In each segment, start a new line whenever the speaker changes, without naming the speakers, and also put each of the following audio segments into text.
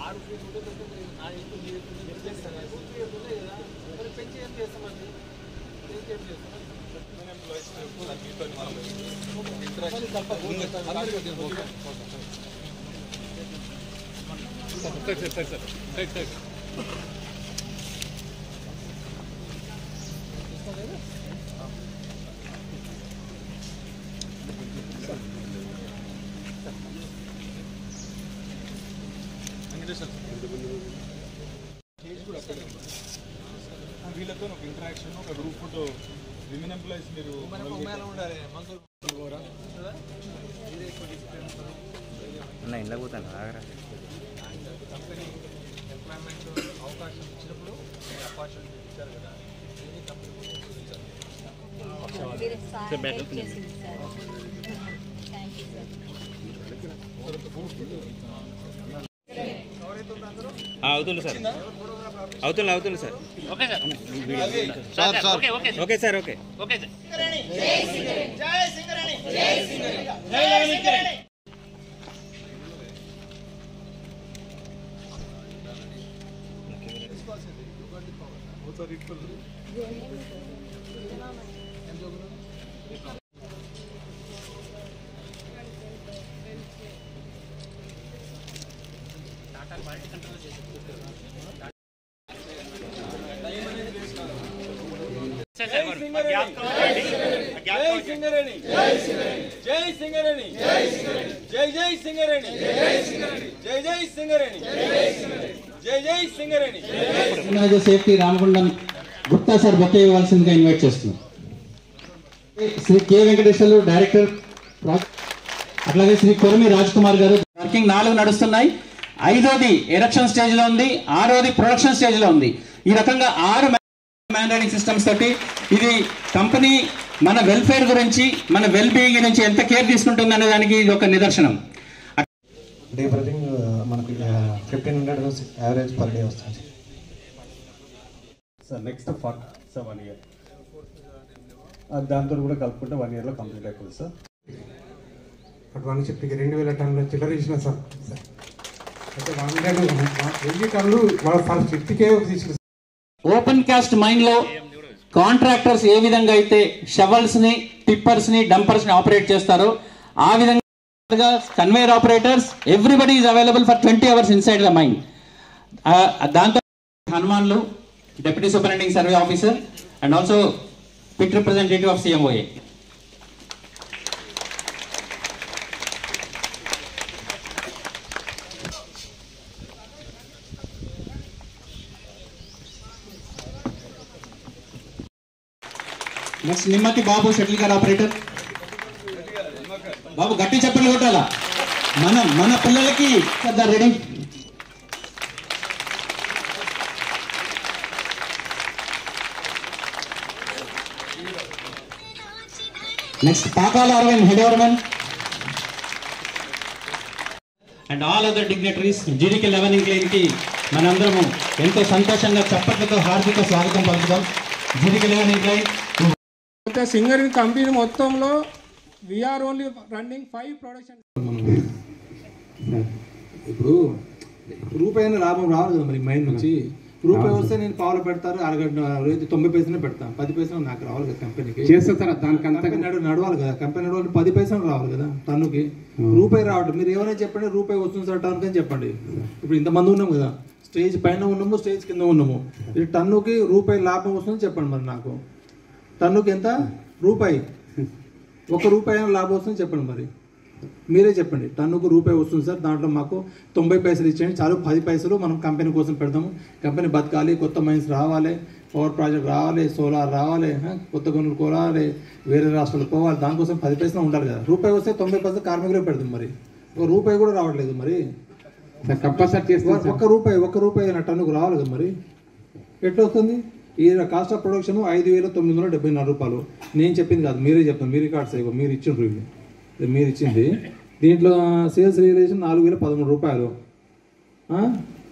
6 feet ఉంటే నా ఇంటి మీరు చేస్తాను కదా మరి పెంచి ఏం చేస్తామండి పెంచి ఏం చేస్తాం
వీళ్ళతో ఒక ఇంటరాక్షన్ ఒక గ్రూప్ ఫోటో విమెన్ ఎంప్లాయీస్ మీరు
ఉండాలి
ఇంట్లో పోతాను
కంపెనీ ఎంప్లాయ్మెంట్ అవకాశం ఇచ్చినప్పుడు ఆపర్చునిటీ ఇచ్చారు కదా
అవుతుంది సార్ అవుతుంది sir okay sir okay sir okay okay sir
safety Ramagundam Gupta sir bouquet ఇవ్వాల్సిందిగా ఇన్వైట్ చేస్తున్నాం. శ్రీ కె వెంకటేశ్వర్లు డైరెక్టర్, అట్లాగే శ్రీ కొరమి రాజ్ కుమార్ గారు. వర్కింగ్ 4 నడుస్తున్నాయి, 5వది ఎరెక్షన్ స్టేజ్ లో ఉంది, 6వది ప్రొడక్షన్ స్టేజ్ లో ఉంది. ఈ రకంగా 6 మ్యాన్ రైడింగ్ సిస్టమ్స్ తోటి ఇది కంపెనీ మన వెల్ఫేర్ గురించి, మన వెల్ బీయింగ్ గురించి ఎంత కేర్ తీసుకుంటుంది అనే దానికి ఇది ఒక నిదర్శనం.
డే బ్రీతింగ్ మనకి 1500 యావరేజ్ పర్ డే వస్తుంది సార్. నెక్స్ట్ 1 ఇయర్ దాంతో కూడా కలుపుకుంటే 1 ఇయర్లో కంప్లీట్ అయిపోతుంది సార్.
అటు 150 2000 టన్నుల చిల్లర ఇచ్చిన సార్. అయితే 1000 టన్నులు వాళ్ళ ఫస్ట్ 50K తీసుకున్నారు.
ఓపెన్ కాస్ట్ మైన్ లో కాంట్రాక్టర్స్ ఏ విధంగా అయితే షవల్స్ ని, టిప్పర్స్ ని, డంపర్స్ ని ఆపరేట్ చేస్తారో ఆ విధంగా conveyor operators everybody is available for 20 hours inside the mine. దాంతో హనుమాన్లు deputy superintending survey officer and also pit representative of CMOA. Next Nimmathi Babu shuttle car operator. Babu గట్టి చెప్పలు కొట్టాలా, మన పిల్లలకి ready. Next Pakala Aravind head overman and all other dignitaries. GDK 11 incline కి మనందరము ఎంతో సంతోషంగా చప్పట్లతో హార్దిక స్వాగతం పలుకుదాం. GDK 11 ఇంక్లైన్
సింగరింగ్ కంపెనీ మొత్తంలో వీఆర్ ఓన్లీ రన్నింగ్ 5 ప్రొడక్షన్.
ఇప్పుడు రూపాయి లాభం రావాలి కదా మరి మైండ్ నుంచి. రూపాయి వస్తే నేను పావులు పెడతారు, అరగంట 90 పైసలు పెడతాను, 10 పైసలు నాకు రావాలి కదా కంపెనీకి.
చేస్తారు దానికి
నడవాలి కదా, కంపెనీ నడవాలి, 10 పైసలు రావాలి కదా టన్నుకి. రూపాయి రావడం మీరు ఏమైనా చెప్పండి, రూపాయి వస్తుంది సార్ టన్నుకి అని చెప్పండి. ఇప్పుడు ఇంతమంది ఉన్నాం కదా, స్టేజ్ పైన ఉన్నాము, స్టేజ్ కింద ఉన్నాము. ఇది టన్నుకి రూపాయి లాభం వస్తుంది చెప్పండి మరి నాకు. టన్నుకి ఎంత? రూపాయి. 1 రూపాయి లాభం వస్తుంది చెప్పండి మరి, మీరే చెప్పండి. టన్నుకు రూపాయి వస్తుంది సార్, దాంట్లో మాకు 90 పైసలు ఇచ్చేయండి చాలు. 10 పైసలు మనం కంపెనీ కోసం పెడతాము. కంపెనీ బతకాలి, కొత్త మైన్స్ రావాలి, పవర్ ప్రాజెక్ట్ రావాలి, సోలార్ రావాలి, కొత్త గనులు కోరాలి, వేరే రాష్ట్రాలకు పోవాలి, దానికోసం 10 పైసలు ఉండాలి కదా. రూపాయి వస్తే 90 పైసలు కార్మికులకు పెడతాం. మరి 1 రూపాయి కూడా రావట్లేదు మరి.
కంపల్సరీ చేస్తాం.
1 రూపాయి టన్నుకు రావాలి కదా మరి, ఎట్లా వస్తుంది? ఈ కాస్ట్ ఆఫ్ ప్రొడక్షన్ 5,974 రూపాయలు. నేను చెప్పింది కాదు, మీరే చెప్తాను. మీ రికార్డ్స్ మీరు ఇచ్చిండ్రు, మీరు ఇచ్చింది. దీంట్లో సేల్స్ రియలైజేషన్ 4,013 రూపాయలు.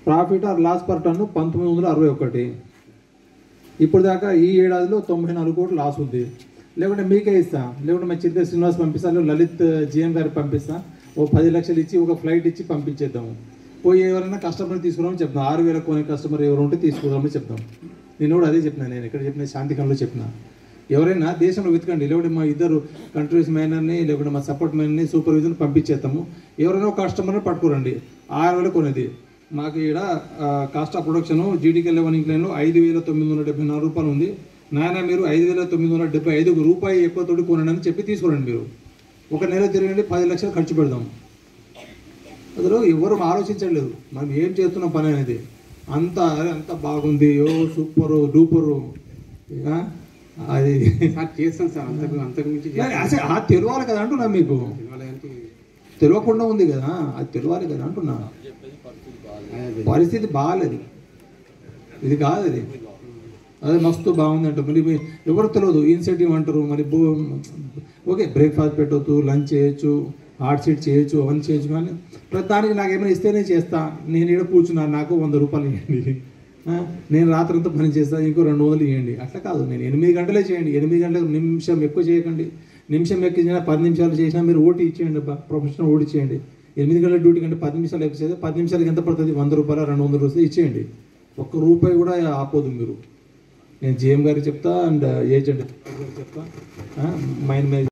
Profit or loss per ton 1961. ఇప్పుడు దాకా ఈ ఏడాదిలో 94 కోట్లు లాస్ ఉంది. లేకుంటే మీకే ఇస్తా, లేకుంటే మా చిత్ర శ్రీనివాస్ పంపిస్తాను, లలిత్ GM గారికి పంపిస్తా. 10 లక్షలు ఇచ్చి ఒక ఫ్లైట్ ఇచ్చి పంపించేద్దాము. పోయి ఎవరైనా కస్టమర్ తీసుకురామని చెప్తాం. 6,000 కొనే కస్టమర్ ఎవరు ఉంటే తీసుకురామని చెప్తాం. నేను కూడా అదే చెప్పినా, నేను ఎక్కడ చెప్పిన శాంతికంలో చెప్పిన, ఎవరైనా దేశంలో వెతకండి, లేకపోతే మా ఇద్దరు కంట్రీస్ మేనర్ని లేకపోతే మా సపోర్ట్ మ్యాన్ని సూపర్విజన్ పంపించేస్తాము. ఎవరైనా ఒక కస్టమర్ని పట్టుకోరండి. 6,000 కొనేది మాకు ఇక్కడ కాస్ట్ ఆఫ్ ప్రొడక్షన్ జీడీకే 11 ఇంక్లైన్లో 5,974 రూపాయలు ఉంది. నాయన మీరు 5,975 రూపాయి ఎక్కువతోటి కొనండి అని చెప్పి తీసుకురండి. మీరు ఒక నెల తిరగండి, 10 లక్షలు ఖర్చు పెడదాం. అసలు ఎవరు ఆలోచించలేదు మనం ఏం చేస్తున్నాం పని అనేది. అంత బాగుంది, సూపరు డూపరు అది
చేస్తాను సార్. అంతకు మించి
అసలు తెలియాలి కదా అంటున్నా, మీకు తెలియకుండా ఉంది కదా, అది తెలియాలి కదా అంటున్నా. పరిస్థితి బాగాలేదు, ఇది కాదు, అది మస్తు బాగుంది అంటారు. మరి ఎవరు తెలియదు, ఇన్సెంటివ్ అంటారు. మరి ఓకే బ్రేక్ఫాస్ట్ పెట్టవచ్చు, లంచ్ చేయొచ్చు, హాట్ సీట్ చేయొచ్చు, అవన్నీ చేయొచ్చు. కానీ ప్రతిదానికి నాకు ఏమైనా ఇస్తేనే చేస్తా. నేను ఇక్కడ కూర్చున్నాను, నాకు 100 రూపాయలు ఇవ్వండి. నేను రాత్రంతా పని చేస్తాను, ఇంకో 200 ఇవ్వండి. అట్లా కాదు, నేను 8 గంటలే చేయండి. 8 గంటలకు నిమిషం ఎక్కువ చేయకండి. నిమిషం ఎక్కువ చేసినా 10 నిమిషాలు చేసినా మీరు ఓటీ ఇచ్చేయండి. ప్రొఫెషనల్ ఓటీ చేయండి. 8 గంటల డ్యూటీ కంటే 10 నిమిషాలు ఎక్కువ చేస్తే 10 నిమిషాలకి ఎంత పడుతుంది? 100 రూపాయలు 200 రూపాయలు ఇచ్చేయండి. ₹1 కూడా ఆపోదు మీరు. నేను జీఎం గారికి చెప్తా అండ్ ఏజెంట్ చెప్తా, మైండ్